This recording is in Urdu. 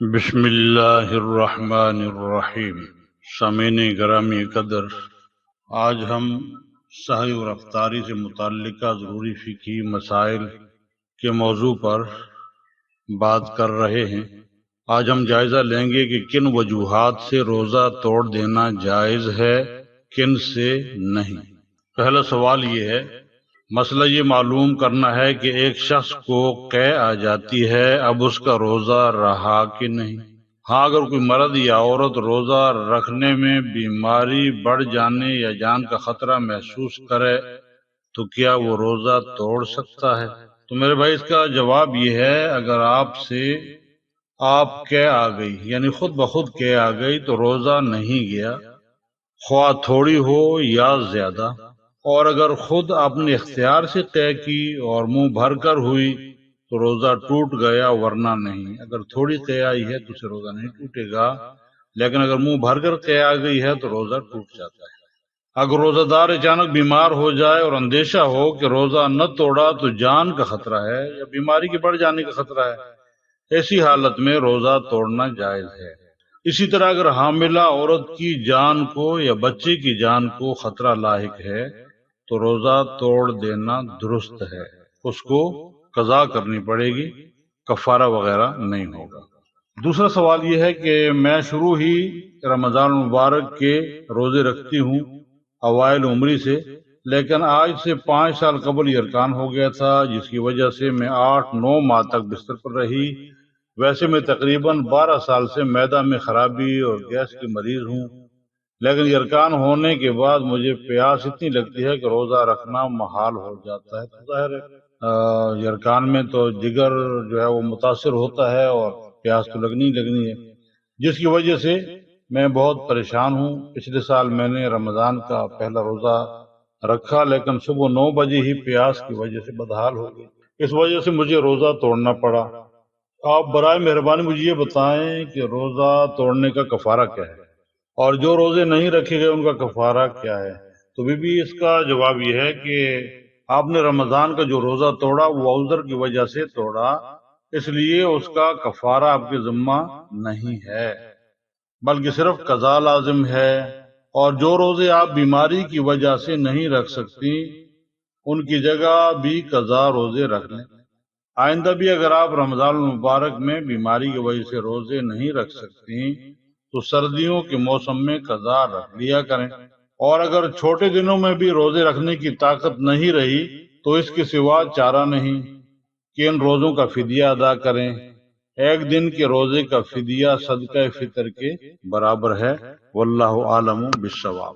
بسم اللہ الرحمن الرحیم۔ سامعین گرامی قدر، آج ہم سہی و رفتاری سے متعلقہ ضروری فقہی مسائل کے موضوع پر بات کر رہے ہیں۔ آج ہم جائزہ لیں گے کہ کن وجوہات سے روزہ توڑ دینا جائز ہے، کن سے نہیں۔ پہلا سوال یہ ہے، مسئلہ یہ معلوم کرنا ہے کہ ایک شخص کو قے آ جاتی ہے، اب اس کا روزہ رہا کہ نہیں۔ ہاں، اگر کوئی مرد یا عورت روزہ رکھنے میں بیماری بڑھ جانے یا جان کا خطرہ محسوس کرے تو کیا وہ روزہ توڑ سکتا ہے؟ تو میرے بھائی، اس کا جواب یہ ہے، اگر آپ قے آ گئی، یعنی خود بخود قے آ گئی، تو روزہ نہیں گیا، خواہ تھوڑی ہو یا زیادہ۔ اور اگر خود اپنے اختیار سے قے کی اور منہ بھر کر ہوئی تو روزہ ٹوٹ گیا، ورنہ نہیں۔ اگر تھوڑی قے آئی ہے تو اسے روزہ نہیں ٹوٹے گا، لیکن اگر منہ بھر کر قے آ گئی ہے تو روزہ ٹوٹ جاتا ہے۔ اگر روزہ دار اچانک بیمار ہو جائے اور اندیشہ ہو کہ روزہ نہ توڑا تو جان کا خطرہ ہے یا بیماری کے بڑھ جانے کا خطرہ ہے، ایسی حالت میں روزہ توڑنا جائز ہے۔ اسی طرح اگر حاملہ عورت کی جان کو یا بچے کی جان کو خطرہ لاحق ہے تو روزہ توڑ دینا درست ہے، اس کو قضا کرنی پڑے گی، کفارہ وغیرہ نہیں ہوگا۔ دوسرا سوال یہ ہے کہ میں شروع ہی رمضان المبارک کے روزے رکھتی ہوں اوائل عمری سے، لیکن آج سے 5 سال قبل یہ ارکان ہو گیا تھا، جس کی وجہ سے میں 8-9 ماہ تک بستر پر رہی۔ ویسے میں تقریباً 12 سال سے معدہ میں خرابی اور گیس کے مریض ہوں، لیکن یہ ارکان ہونے کے بعد مجھے پیاس اتنی لگتی ہے کہ روزہ رکھنا محال ہو جاتا ہے۔ تو ظاہر ہے یہ ارکان میں تو جگر جو ہے وہ متاثر ہوتا ہے اور پیاس تو لگنی ہے، جس کی وجہ سے میں بہت پریشان ہوں۔ پچھلے سال میں نے رمضان کا پہلا روزہ رکھا، لیکن صبح 9 بجے ہی پیاس کی وجہ سے بدحال ہو گئی، اس وجہ سے مجھے روزہ توڑنا پڑا۔ آپ برائے مہربانی مجھے یہ بتائیں کہ روزہ توڑنے کا کفارہ کیا ہے، اور جو روزے نہیں رکھے گئے ان کا کفارہ کیا ہے؟ تو بی اس کا جواب یہ ہے کہ آپ نے رمضان کا جو روزہ توڑا وہ عذر کی وجہ سے توڑا، اس لیے اس کا کفارہ آپ کے ذمہ نہیں ہے، بلکہ صرف قضا لازم ہے۔ اور جو روزے آپ بیماری کی وجہ سے نہیں رکھ سکتی ان کی جگہ بھی قضا روزے رکھ لیں۔ آئندہ بھی اگر آپ رمضان المبارک میں بیماری کی وجہ سے روزے نہیں رکھ سکتی تو سردیوں کے موسم میں قضا رکھ لیا کریں، اور اگر چھوٹے دنوں میں بھی روزے رکھنے کی طاقت نہیں رہی تو اس کے سوا چارہ نہیں کہ ان روزوں کا فدیہ ادا کریں۔ ایک دن کے روزے کا فدیہ صدقہ فطر کے برابر ہے۔ واللہ عالم بالصواب۔